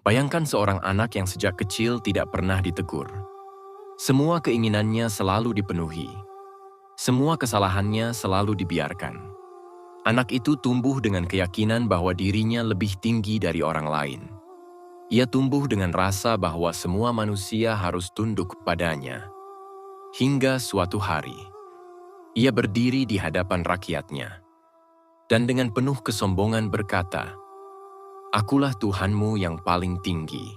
Bayangkan seorang anak yang sejak kecil tidak pernah ditegur. Semua keinginannya selalu dipenuhi. Semua kesalahannya selalu dibiarkan. Anak itu tumbuh dengan keyakinan bahwa dirinya lebih tinggi dari orang lain. Ia tumbuh dengan rasa bahwa semua manusia harus tunduk padanya. Hingga suatu hari, ia berdiri di hadapan rakyatnya. Dan dengan penuh kesombongan berkata, "Akulah Tuhanmu yang paling tinggi."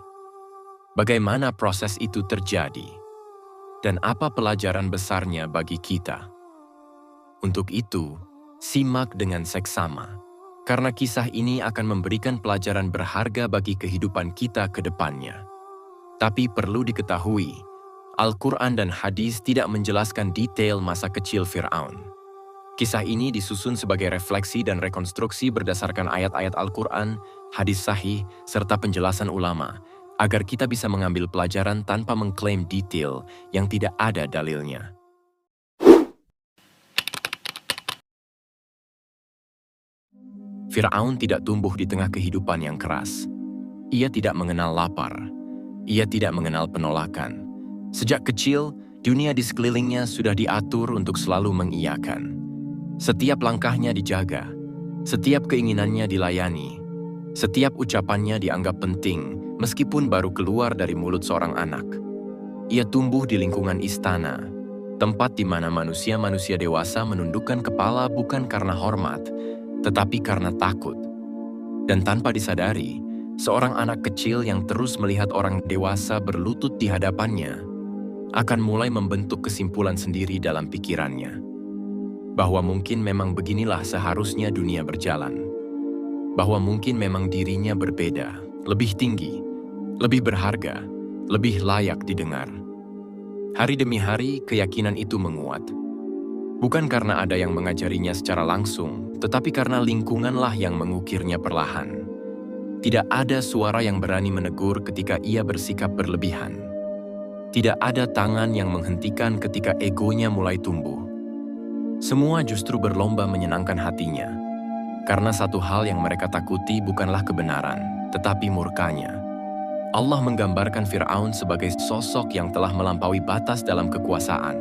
Bagaimana proses itu terjadi? Dan apa pelajaran besarnya bagi kita? Untuk itu, simak dengan seksama. Karena kisah ini akan memberikan pelajaran berharga bagi kehidupan kita ke depannya. Tapi perlu diketahui, Al-Quran dan hadis tidak menjelaskan detail masa kecil Fir'aun. Kisah ini disusun sebagai refleksi dan rekonstruksi berdasarkan ayat-ayat Al-Quran, hadis sahih, serta penjelasan ulama, agar kita bisa mengambil pelajaran tanpa mengklaim detail yang tidak ada dalilnya. Fir'aun tidak tumbuh di tengah kehidupan yang keras. Ia tidak mengenal lapar. Ia tidak mengenal penolakan. Sejak kecil, dunia di sekelilingnya sudah diatur untuk selalu mengiyakan. Setiap langkahnya dijaga, setiap keinginannya dilayani, setiap ucapannya dianggap penting meskipun baru keluar dari mulut seorang anak. Ia tumbuh di lingkungan istana, tempat di mana manusia-manusia dewasa menundukkan kepala bukan karena hormat, tetapi karena takut. Dan tanpa disadari, seorang anak kecil yang terus melihat orang dewasa berlutut di hadapannya akan mulai membentuk kesimpulan sendiri dalam pikirannya. Bahwa mungkin memang beginilah seharusnya dunia berjalan. Bahwa mungkin memang dirinya berbeda, lebih tinggi, lebih berharga, lebih layak didengar. Hari demi hari, keyakinan itu menguat. Bukan karena ada yang mengajarinya secara langsung, tetapi karena lingkunganlah yang mengukirnya perlahan. Tidak ada suara yang berani menegur ketika ia bersikap berlebihan. Tidak ada tangan yang menghentikan ketika egonya mulai tumbuh. Semua justru berlomba menyenangkan hatinya. Karena satu hal yang mereka takuti bukanlah kebenaran, tetapi murkanya. Allah menggambarkan Fir'aun sebagai sosok yang telah melampaui batas dalam kekuasaan.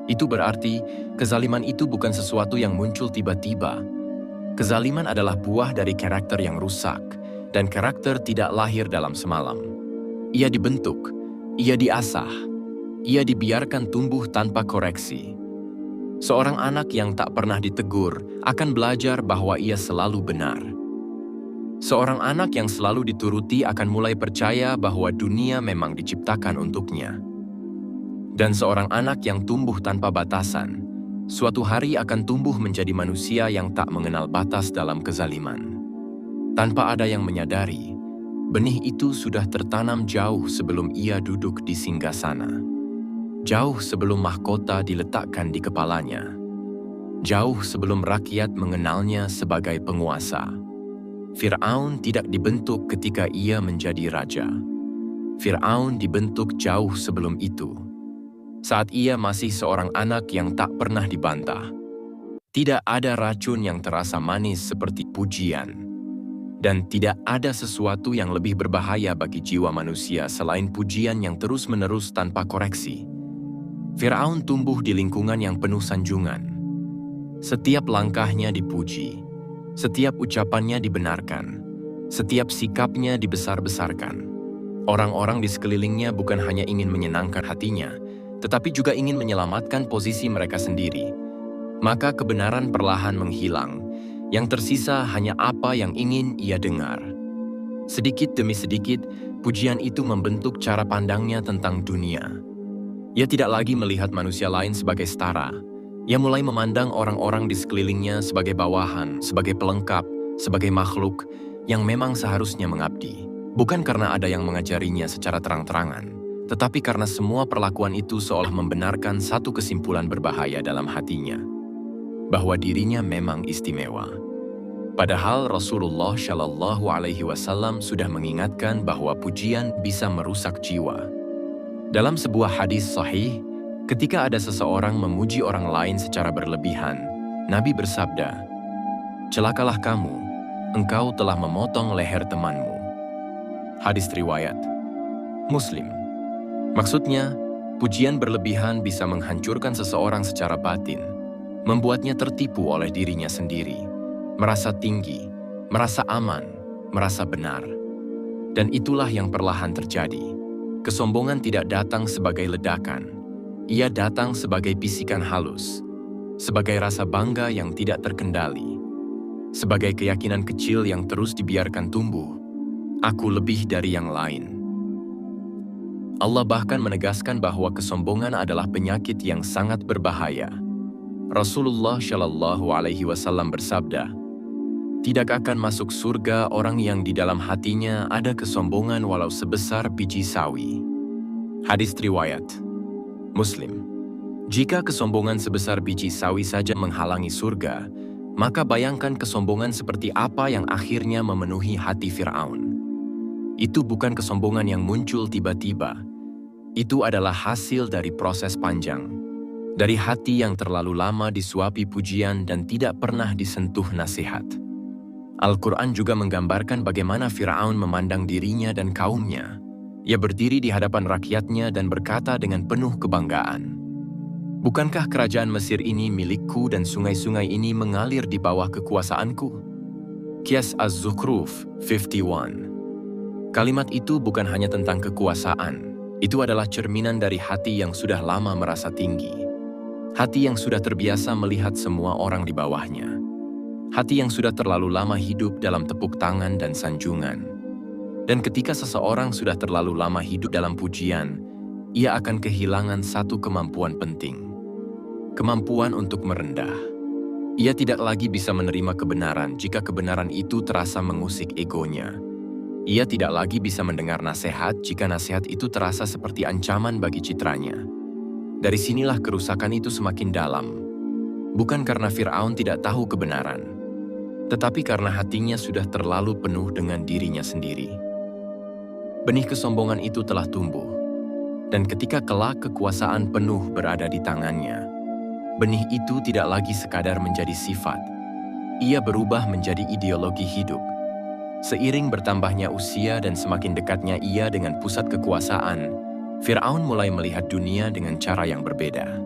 Itu berarti, kezaliman itu bukan sesuatu yang muncul tiba-tiba. Kezaliman adalah buah dari karakter yang rusak, dan karakter tidak lahir dalam semalam. Ia dibentuk, ia diasah, ia dibiarkan tumbuh tanpa koreksi. Seorang anak yang tak pernah ditegur akan belajar bahwa ia selalu benar. Seorang anak yang selalu dituruti akan mulai percaya bahwa dunia memang diciptakan untuknya. Dan seorang anak yang tumbuh tanpa batasan, suatu hari akan tumbuh menjadi manusia yang tak mengenal batas dalam kezaliman. Tanpa ada yang menyadari, benih itu sudah tertanam jauh sebelum ia duduk di singgasana. Jauh sebelum mahkota diletakkan di kepalanya. Jauh sebelum rakyat mengenalnya sebagai penguasa. Fir'aun tidak dibentuk ketika ia menjadi raja. Fir'aun dibentuk jauh sebelum itu. Saat ia masih seorang anak yang tak pernah dibantah. Tidak ada racun yang terasa manis seperti pujian. Dan tidak ada sesuatu yang lebih berbahaya bagi jiwa manusia selain pujian yang terus-menerus tanpa koreksi. Fir'aun tumbuh di lingkungan yang penuh sanjungan. Setiap langkahnya dipuji, setiap ucapannya dibenarkan, setiap sikapnya dibesar-besarkan. Orang-orang di sekelilingnya bukan hanya ingin menyenangkan hatinya, tetapi juga ingin menyelamatkan posisi mereka sendiri. Maka kebenaran perlahan menghilang, yang tersisa hanya apa yang ingin ia dengar. Sedikit demi sedikit, pujian itu membentuk cara pandangnya tentang dunia. Ia tidak lagi melihat manusia lain sebagai setara. Ia mulai memandang orang-orang di sekelilingnya sebagai bawahan, sebagai pelengkap, sebagai makhluk yang memang seharusnya mengabdi. Bukan karena ada yang mengajarinya secara terang-terangan, tetapi karena semua perlakuan itu seolah membenarkan satu kesimpulan berbahaya dalam hatinya, bahwa dirinya memang istimewa. Padahal Rasulullah Shallallahu Alaihi Wasallam sudah mengingatkan bahwa pujian bisa merusak jiwa. Dalam sebuah hadis sahih, ketika ada seseorang memuji orang lain secara berlebihan, Nabi bersabda, "Celakalah kamu, engkau telah memotong leher temanmu." Hadis riwayat Muslim. Maksudnya, pujian berlebihan bisa menghancurkan seseorang secara batin, membuatnya tertipu oleh dirinya sendiri, merasa tinggi, merasa aman, merasa benar. Dan itulah yang perlahan terjadi. Kesombongan tidak datang sebagai ledakan, ia datang sebagai bisikan halus, sebagai rasa bangga yang tidak terkendali, sebagai keyakinan kecil yang terus dibiarkan tumbuh. Aku lebih dari yang lain. Allah bahkan menegaskan bahwa kesombongan adalah penyakit yang sangat berbahaya. Rasulullah Shallallahu Alaihi Wasallam bersabda, "Tidak akan masuk surga orang yang di dalam hatinya ada kesombongan walau sebesar biji sawi." Hadis riwayat Muslim. Jika kesombongan sebesar biji sawi saja menghalangi surga, maka bayangkan kesombongan seperti apa yang akhirnya memenuhi hati Fir'aun. Itu bukan kesombongan yang muncul tiba-tiba. Itu adalah hasil dari proses panjang, dari hati yang terlalu lama disuapi pujian dan tidak pernah disentuh nasihat. Al-Quran juga menggambarkan bagaimana Fir'aun memandang dirinya dan kaumnya. Ia berdiri di hadapan rakyatnya dan berkata dengan penuh kebanggaan, "Bukankah kerajaan Mesir ini milikku dan sungai-sungai ini mengalir di bawah kekuasaanku?" Qiyas Az-Zukhruf 51. Kalimat itu bukan hanya tentang kekuasaan, itu adalah cerminan dari hati yang sudah lama merasa tinggi. Hati yang sudah terbiasa melihat semua orang di bawahnya. Hati yang sudah terlalu lama hidup dalam tepuk tangan dan sanjungan. Dan ketika seseorang sudah terlalu lama hidup dalam pujian, ia akan kehilangan satu kemampuan penting. Kemampuan untuk merendah. Ia tidak lagi bisa menerima kebenaran jika kebenaran itu terasa mengusik egonya. Ia tidak lagi bisa mendengar nasihat jika nasihat itu terasa seperti ancaman bagi citranya. Dari sinilah kerusakan itu semakin dalam. Bukan karena Fir'aun tidak tahu kebenaran, tetapi karena hatinya sudah terlalu penuh dengan dirinya sendiri. Benih kesombongan itu telah tumbuh, dan ketika kelak kekuasaan penuh berada di tangannya, benih itu tidak lagi sekadar menjadi sifat. Ia berubah menjadi ideologi hidup. Seiring bertambahnya usia dan semakin dekatnya ia dengan pusat kekuasaan, Fir'aun mulai melihat dunia dengan cara yang berbeda.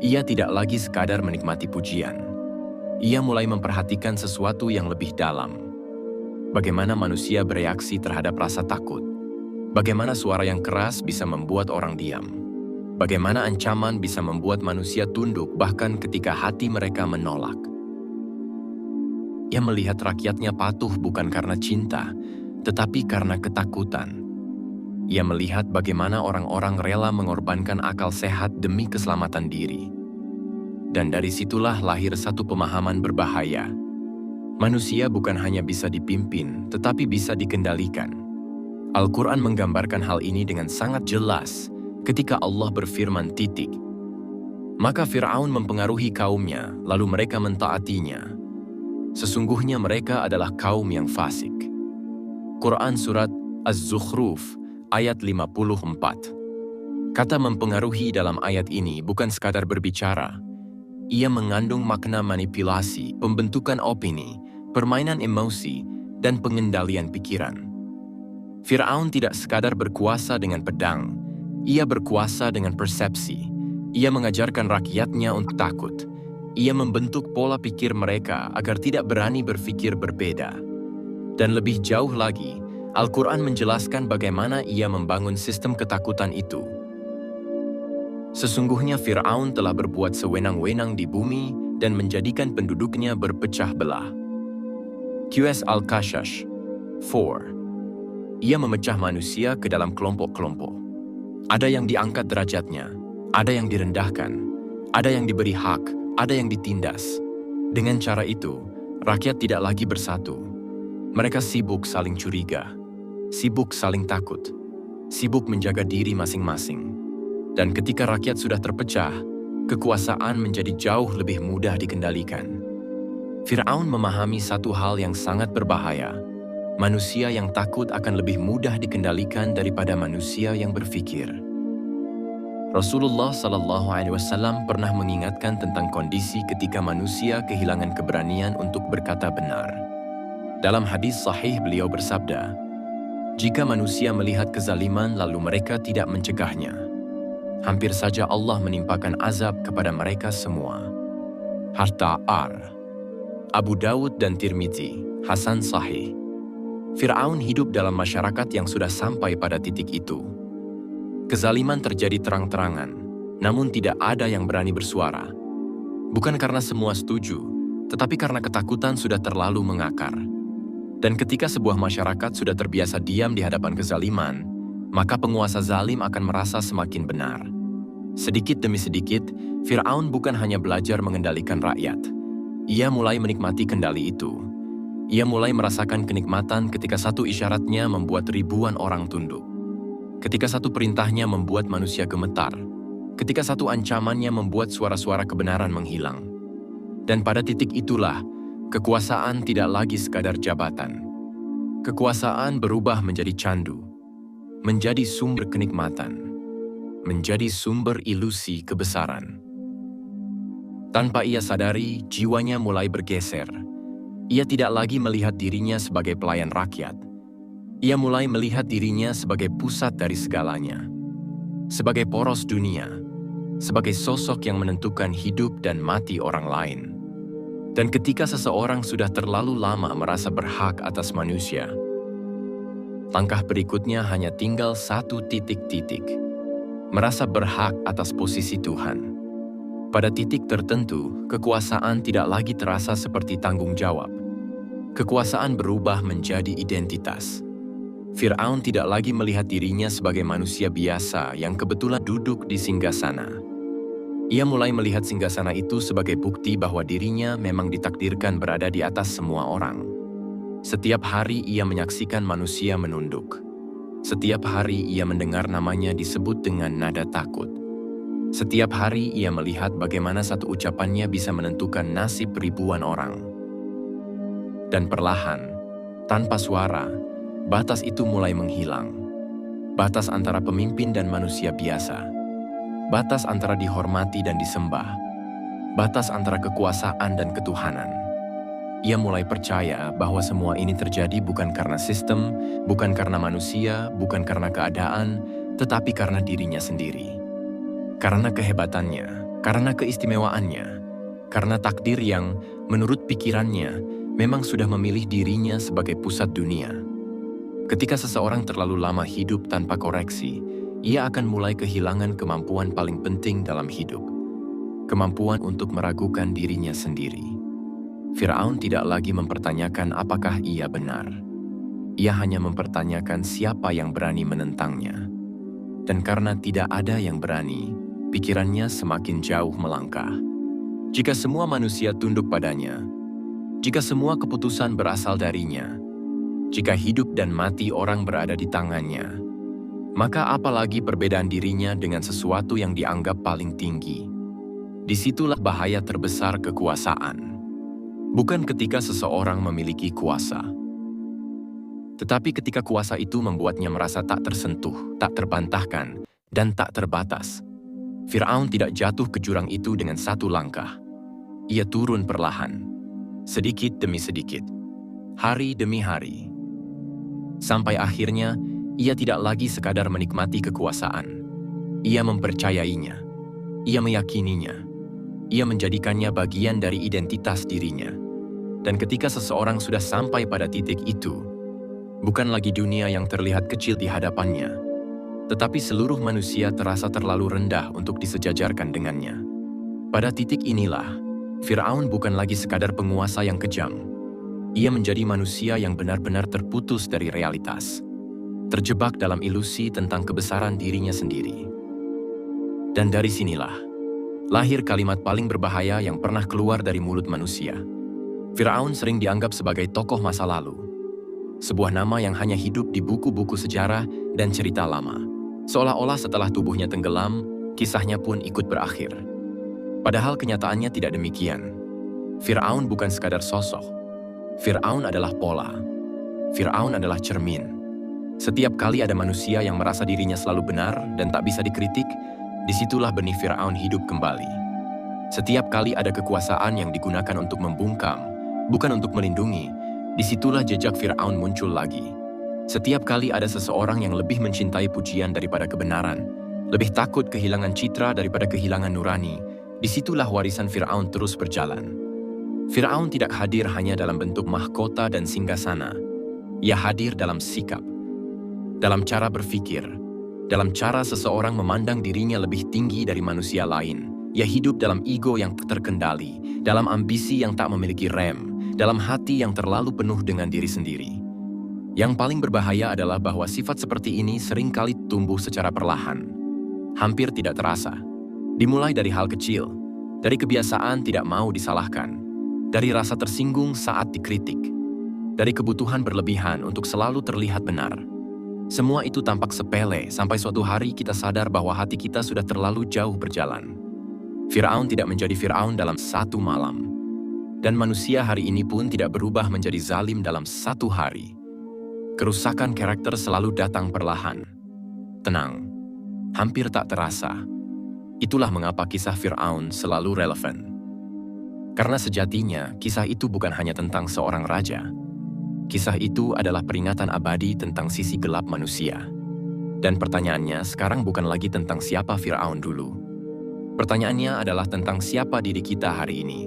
Ia tidak lagi sekadar menikmati pujian. Ia mulai memperhatikan sesuatu yang lebih dalam. Bagaimana manusia bereaksi terhadap rasa takut. Bagaimana suara yang keras bisa membuat orang diam. Bagaimana ancaman bisa membuat manusia tunduk bahkan ketika hati mereka menolak. Ia melihat rakyatnya patuh bukan karena cinta, tetapi karena ketakutan. Ia melihat bagaimana orang-orang rela mengorbankan akal sehat demi keselamatan diri. Dan dari situlah lahir satu pemahaman berbahaya. Manusia bukan hanya bisa dipimpin, tetapi bisa dikendalikan. Al-Quran menggambarkan hal ini dengan sangat jelas ketika Allah berfirman titik. Maka Fir'aun mempengaruhi kaumnya, lalu mereka mentaatinya. Sesungguhnya mereka adalah kaum yang fasik. Quran Surat Az-Zukhruf ayat 54. Kata mempengaruhi dalam ayat ini bukan sekadar berbicara. Ia mengandung makna manipulasi, pembentukan opini, permainan emosi, dan pengendalian pikiran. Fir'aun tidak sekadar berkuasa dengan pedang, ia berkuasa dengan persepsi. Ia mengajarkan rakyatnya untuk takut. Ia membentuk pola pikir mereka agar tidak berani berpikir berbeda. Dan lebih jauh lagi, Al-Quran menjelaskan bagaimana ia membangun sistem ketakutan itu. Sesungguhnya Fir'aun telah berbuat sewenang-wenang di bumi dan menjadikan penduduknya berpecah belah. QS Al-Kashash 4. Ia memecah manusia ke dalam kelompok-kelompok. Ada yang diangkat derajatnya, ada yang direndahkan, ada yang diberi hak, ada yang ditindas. Dengan cara itu, rakyat tidak lagi bersatu. Mereka sibuk saling curiga, sibuk saling takut, sibuk menjaga diri masing-masing. Dan ketika rakyat sudah terpecah, kekuasaan menjadi jauh lebih mudah dikendalikan. Fir'aun memahami satu hal yang sangat berbahaya. Manusia yang takut akan lebih mudah dikendalikan daripada manusia yang berpikir. Rasulullah SAW pernah mengingatkan tentang kondisi ketika manusia kehilangan keberanian untuk berkata benar. Dalam hadis sahih beliau bersabda, Jika manusia melihat kezaliman lalu mereka tidak mencegahnya, hampir saja Allah menimpakan azab kepada mereka semua. Harta Ar. Abu Dawud dan Tirmizi, Hasan Sahih. Fir'aun hidup dalam masyarakat yang sudah sampai pada titik itu. Kezaliman terjadi terang-terangan, namun tidak ada yang berani bersuara. Bukan karena semua setuju, tetapi karena ketakutan sudah terlalu mengakar. Dan ketika sebuah masyarakat sudah terbiasa diam di hadapan kezaliman, maka penguasa zalim akan merasa semakin benar. Sedikit demi sedikit, Fir'aun bukan hanya belajar mengendalikan rakyat. Ia mulai menikmati kendali itu. Ia mulai merasakan kenikmatan ketika satu isyaratnya membuat ribuan orang tunduk. Ketika satu perintahnya membuat manusia gemetar. Ketika satu ancamannya membuat suara-suara kebenaran menghilang. Dan pada titik itulah, kekuasaan tidak lagi sekadar jabatan. Kekuasaan berubah menjadi candu, menjadi sumber kenikmatan, menjadi sumber ilusi kebesaran. Tanpa ia sadari, jiwanya mulai bergeser. Ia tidak lagi melihat dirinya sebagai pelayan rakyat. Ia mulai melihat dirinya sebagai pusat dari segalanya, sebagai poros dunia, sebagai sosok yang menentukan hidup dan mati orang lain. Dan ketika seseorang sudah terlalu lama merasa berhak atas manusia, langkah berikutnya hanya tinggal satu titik-titik. Merasa berhak atas posisi Tuhan. Pada titik tertentu, kekuasaan tidak lagi terasa seperti tanggung jawab. Kekuasaan berubah menjadi identitas. Fir'aun tidak lagi melihat dirinya sebagai manusia biasa yang kebetulan duduk di singgasana. Ia mulai melihat singgasana itu sebagai bukti bahwa dirinya memang ditakdirkan berada di atas semua orang. Setiap hari ia menyaksikan manusia menunduk. Setiap hari ia mendengar namanya disebut dengan nada takut. Setiap hari ia melihat bagaimana satu ucapannya bisa menentukan nasib ribuan orang. Dan perlahan, tanpa suara, batas itu mulai menghilang. Batas antara pemimpin dan manusia biasa. Batas antara dihormati dan disembah. Batas antara kekuasaan dan ketuhanan. Ia mulai percaya bahwa semua ini terjadi bukan karena sistem, bukan karena manusia, bukan karena keadaan, tetapi karena dirinya sendiri. Karena kehebatannya, karena keistimewaannya, karena takdir yang, menurut pikirannya, memang sudah memilih dirinya sebagai pusat dunia. Ketika seseorang terlalu lama hidup tanpa koreksi, ia akan mulai kehilangan kemampuan paling penting dalam hidup. Kemampuan untuk meragukan dirinya sendiri. Fir'aun tidak lagi mempertanyakan apakah ia benar. Ia hanya mempertanyakan siapa yang berani menentangnya. Dan karena tidak ada yang berani, pikirannya semakin jauh melangkah. Jika semua manusia tunduk padanya, jika semua keputusan berasal darinya, jika hidup dan mati orang berada di tangannya, maka apalagi perbedaan dirinya dengan sesuatu yang dianggap paling tinggi. Disitulah bahaya terbesar kekuasaan. Bukan ketika seseorang memiliki kuasa, tetapi ketika kuasa itu membuatnya merasa tak tersentuh, tak terbantahkan, dan tak terbatas. Fir'aun tidak jatuh ke jurang itu dengan satu langkah. Ia turun perlahan, sedikit demi sedikit, hari demi hari. Sampai akhirnya, ia tidak lagi sekadar menikmati kekuasaan. Ia mempercayainya. Ia meyakininya. Ia menjadikannya bagian dari identitas dirinya. Dan ketika seseorang sudah sampai pada titik itu, bukan lagi dunia yang terlihat kecil di hadapannya, tetapi seluruh manusia terasa terlalu rendah untuk disejajarkan dengannya. Pada titik inilah, Fir'aun bukan lagi sekadar penguasa yang kejam. Ia menjadi manusia yang benar-benar terputus dari realitas. Terjebak dalam ilusi tentang kebesaran dirinya sendiri. Dan dari sinilah, lahir kalimat paling berbahaya yang pernah keluar dari mulut manusia. Fir'aun sering dianggap sebagai tokoh masa lalu. Sebuah nama yang hanya hidup di buku-buku sejarah dan cerita lama. Seolah-olah setelah tubuhnya tenggelam, kisahnya pun ikut berakhir. Padahal kenyataannya tidak demikian. Fir'aun bukan sekadar sosok. Fir'aun adalah pola. Fir'aun adalah cermin. Setiap kali ada manusia yang merasa dirinya selalu benar dan tak bisa dikritik, disitulah benih Fir'aun hidup kembali. Setiap kali ada kekuasaan yang digunakan untuk membungkam, bukan untuk melindungi, disitulah jejak Fir'aun muncul lagi. Setiap kali ada seseorang yang lebih mencintai pujian daripada kebenaran, lebih takut kehilangan citra daripada kehilangan nurani, disitulah warisan Fir'aun terus berjalan. Fir'aun tidak hadir hanya dalam bentuk mahkota dan singgasana. Ia hadir dalam sikap, dalam cara berpikir, dalam cara seseorang memandang dirinya lebih tinggi dari manusia lain. Ia hidup dalam ego yang terkendali, dalam ambisi yang tak memiliki rem, dalam hati yang terlalu penuh dengan diri sendiri. Yang paling berbahaya adalah bahwa sifat seperti ini seringkali tumbuh secara perlahan, hampir tidak terasa. Dimulai dari hal kecil, dari kebiasaan tidak mau disalahkan, dari rasa tersinggung saat dikritik, dari kebutuhan berlebihan untuk selalu terlihat benar. Semua itu tampak sepele sampai suatu hari kita sadar bahwa hati kita sudah terlalu jauh berjalan. Fir'aun tidak menjadi Fir'aun dalam satu malam. Dan manusia hari ini pun tidak berubah menjadi zalim dalam satu hari. Kerusakan karakter selalu datang perlahan. Tenang, hampir tak terasa. Itulah mengapa kisah Fir'aun selalu relevan. Karena sejatinya, kisah itu bukan hanya tentang seorang raja. Kisah itu adalah peringatan abadi tentang sisi gelap manusia. Dan pertanyaannya sekarang bukan lagi tentang siapa Fir'aun dulu. Pertanyaannya adalah tentang siapa diri kita hari ini.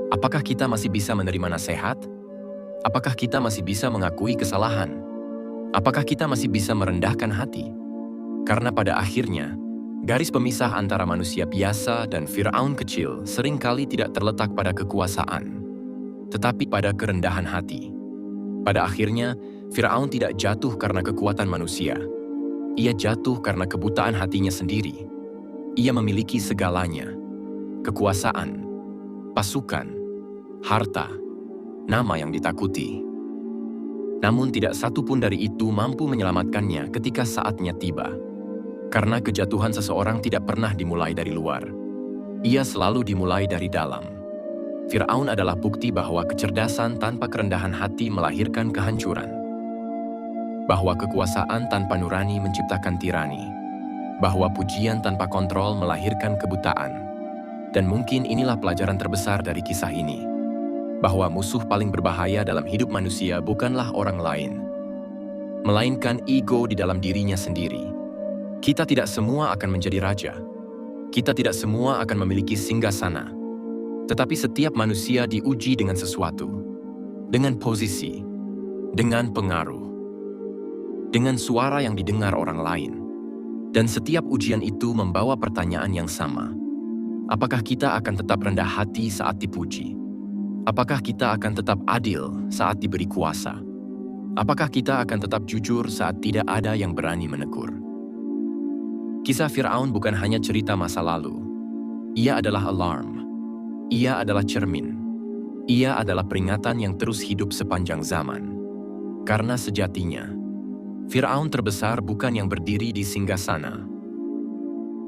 Apakah kita masih bisa menerima nasihat? Apakah kita masih bisa mengakui kesalahan? Apakah kita masih bisa merendahkan hati? Karena pada akhirnya, garis pemisah antara manusia biasa dan Fir'aun kecil seringkali tidak terletak pada kekuasaan, tetapi pada kerendahan hati. Pada akhirnya, Fir'aun tidak jatuh karena kekuatan manusia. Ia jatuh karena kebutaan hatinya sendiri. Ia memiliki segalanya: kekuasaan, pasukan, harta, nama yang ditakuti. Namun tidak satu pun dari itu mampu menyelamatkannya ketika saatnya tiba. Karena kejatuhan seseorang tidak pernah dimulai dari luar. Ia selalu dimulai dari dalam. Fir'aun adalah bukti bahwa kecerdasan tanpa kerendahan hati melahirkan kehancuran. Bahwa kekuasaan tanpa nurani menciptakan tirani. Bahwa pujian tanpa kontrol melahirkan kebutaan. Dan mungkin inilah pelajaran terbesar dari kisah ini. Bahwa musuh paling berbahaya dalam hidup manusia bukanlah orang lain, melainkan ego di dalam dirinya sendiri. Kita tidak semua akan menjadi raja. Kita tidak semua akan memiliki singgasana. Tetapi setiap manusia diuji dengan sesuatu. Dengan posisi. Dengan pengaruh. Dengan suara yang didengar orang lain. Dan setiap ujian itu membawa pertanyaan yang sama. Apakah kita akan tetap rendah hati saat dipuji? Apakah kita akan tetap adil saat diberi kuasa? Apakah kita akan tetap jujur saat tidak ada yang berani menegur? Kisah Fir'aun bukan hanya cerita masa lalu. Ia adalah alarm. Ia adalah cermin. Ia adalah peringatan yang terus hidup sepanjang zaman. Karena sejatinya, Fir'aun terbesar bukan yang berdiri di singgasana,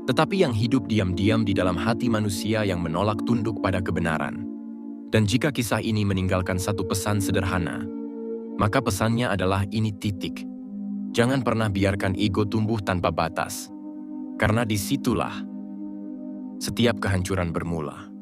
tetapi yang hidup diam-diam di dalam hati manusia yang menolak tunduk pada kebenaran. Dan jika kisah ini meninggalkan satu pesan sederhana, maka pesannya adalah ini titik. Jangan pernah biarkan ego tumbuh tanpa batas. Karena disitulah setiap kehancuran bermula.